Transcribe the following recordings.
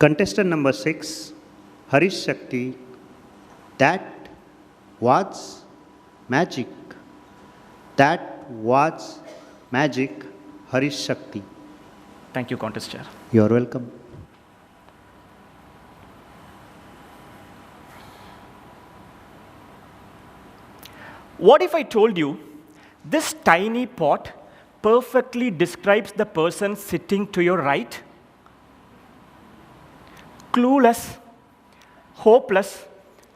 Contestant number 6, Harish Sakti. That was magic. That was magic, Harish Sakti. Thank you, Contest Chair. You are welcome. What if I told you this tiny pot perfectly describes the person sitting to your right? Clueless, hopeless,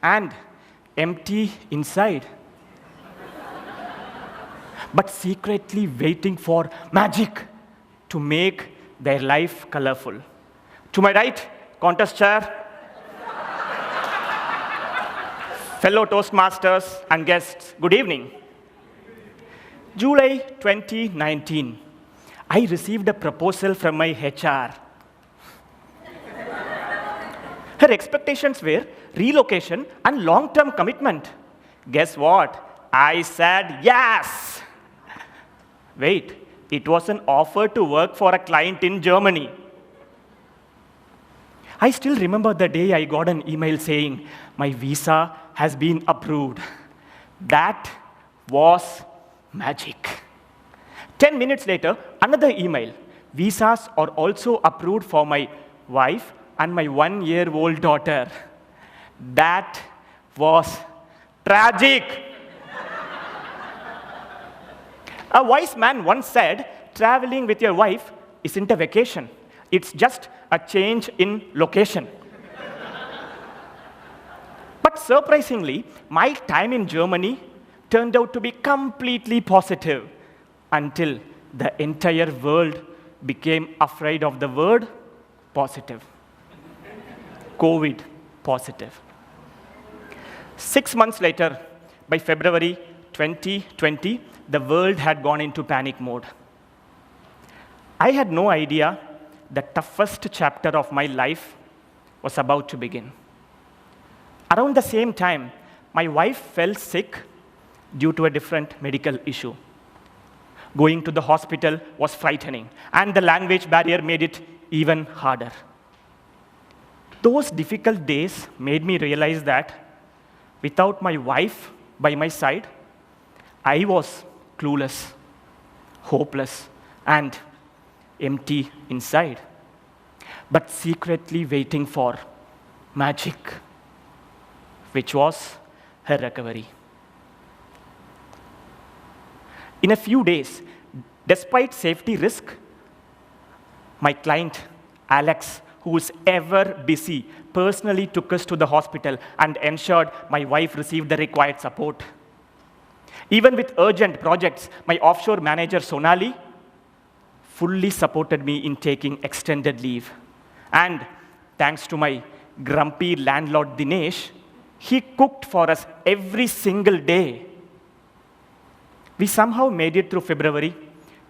and empty inside. But secretly waiting for magic to make their life colorful. To my right, Contest Chair, fellow Toastmasters and guests, good evening. July 2019, I received a proposal from my HR. Her expectations were relocation and long-term commitment. Guess what? I said yes. Wait, it was an offer to work for a client in Germany. I still remember the day I got an email saying, my visa has been approved. That was magic. 10 minutes later, another email. Visas are also approved for my wife and my 1-year-old daughter. That was tragic. A wise man once said, traveling with your wife isn't a vacation. It's just a change in location. But surprisingly, my time in Germany turned out to be completely positive until the entire world became afraid of the word positive. COVID positive. 6 months later, by February 2020, the world had gone into panic mode. I had no idea the toughest chapter of my life was about to begin. Around the same time, my wife fell sick due to a different medical issue. Going to the hospital was frightening, and the language barrier made it even harder. Those difficult days made me realize that without my wife by my side, I was clueless, hopeless, and empty inside, but secretly waiting for magic, which was her recovery. In a few days, despite safety risk, my client, Alex, who is ever busy, personally took us to the hospital and ensured my wife received the required support. Even with urgent projects, my offshore manager, Sonali, fully supported me in taking extended leave. And thanks to my grumpy landlord, Dinesh, he cooked for us every single day. We somehow made it through February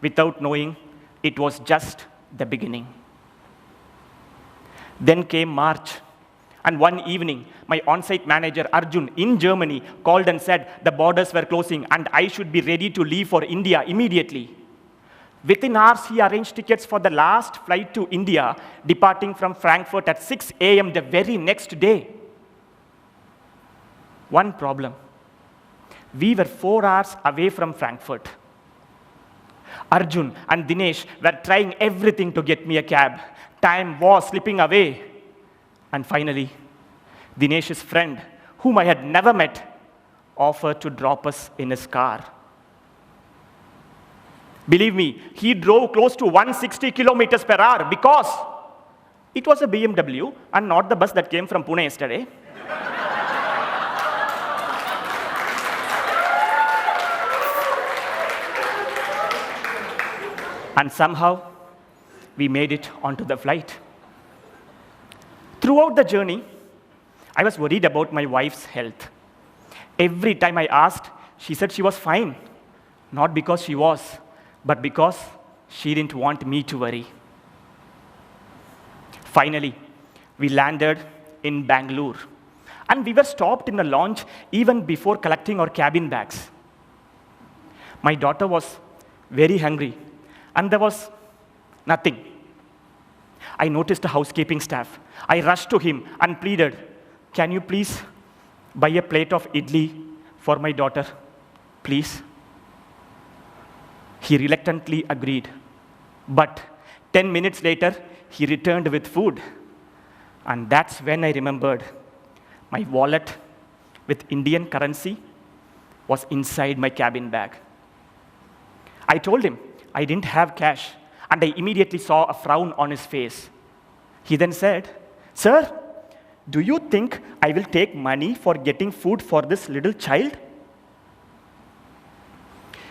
without knowing it was just the beginning. Then came March, and one evening, my on-site manager, Arjun, in Germany, called and said the borders were closing and I should be ready to leave for India immediately. Within hours, he arranged tickets for the last flight to India, departing from Frankfurt at 6 a.m. the very next day. One problem. We were 4 hours away from Frankfurt. Arjun and Dinesh were trying everything to get me a cab. Time was slipping away. And finally, Dinesh's friend, whom I had never met, offered to drop us in his car. Believe me, he drove close to 160 kilometers per hour because it was a BMW and not the bus that came from Pune yesterday. And somehow, we made it onto the flight. Throughout the journey, I was worried about my wife's health. Every time I asked, she said she was fine. Not because she was, but because she didn't want me to worry. Finally, we landed in Bangalore. And we were stopped in a lounge even before collecting our cabin bags. My daughter was very hungry, and there was nothing. I noticed the housekeeping staff. I rushed to him and pleaded, "Can you please buy a plate of idli for my daughter, please?" He reluctantly agreed. But 10 minutes later, he returned with food. And that's when I remembered my wallet with Indian currency was inside my cabin bag. I told him I didn't have cash, and I immediately saw a frown on his face. He then said, "Sir, do you think I will take money for getting food for this little child?"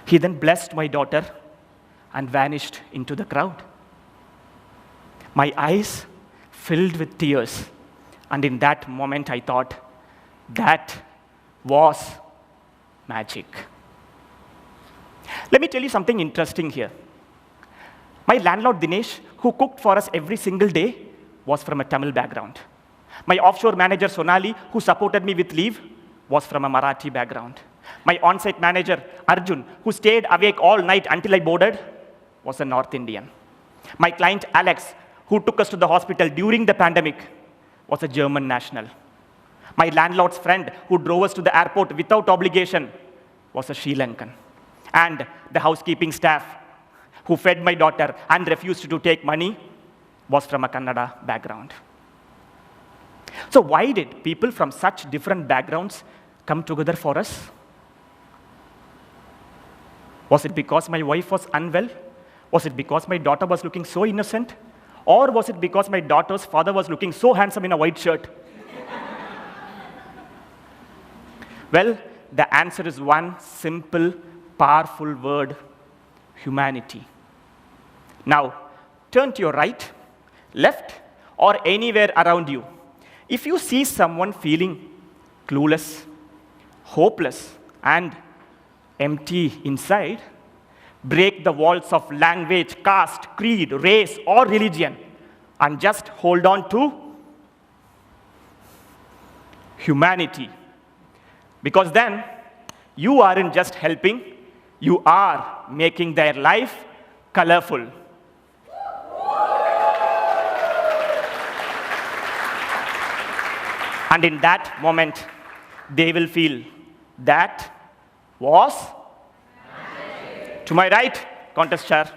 He then blessed my daughter and vanished into the crowd. My eyes filled with tears, and in that moment I thought, that was magic. Let me tell you something interesting here. My landlord Dinesh, who cooked for us every single day, was from a Tamil background. My offshore manager Sonali, who supported me with leave, was from a Marathi background. My on-site manager Arjun, who stayed awake all night until I boarded, was a North Indian. My client Alex, who took us to the hospital during the pandemic, was a German national. My landlord's friend, who drove us to the airport without obligation, was a Sri Lankan. And the housekeeping staff, who fed my daughter and refused to take money, was from a Kannada background. So why did people from such different backgrounds come together for us? Was it because my wife was unwell? Was it because my daughter was looking so innocent? Or was it because my daughter's father was looking so handsome in a white shirt? Well, the answer is one simple, powerful word: humanity. Now, turn to your right, left, or anywhere around you. If you see someone feeling clueless, hopeless, and empty inside, break the walls of language, caste, creed, race, or religion, and just hold on to humanity. Because then, you aren't just helping, you are making their life colorful. And in that moment, they will feel that was magic. To my right, contest chair.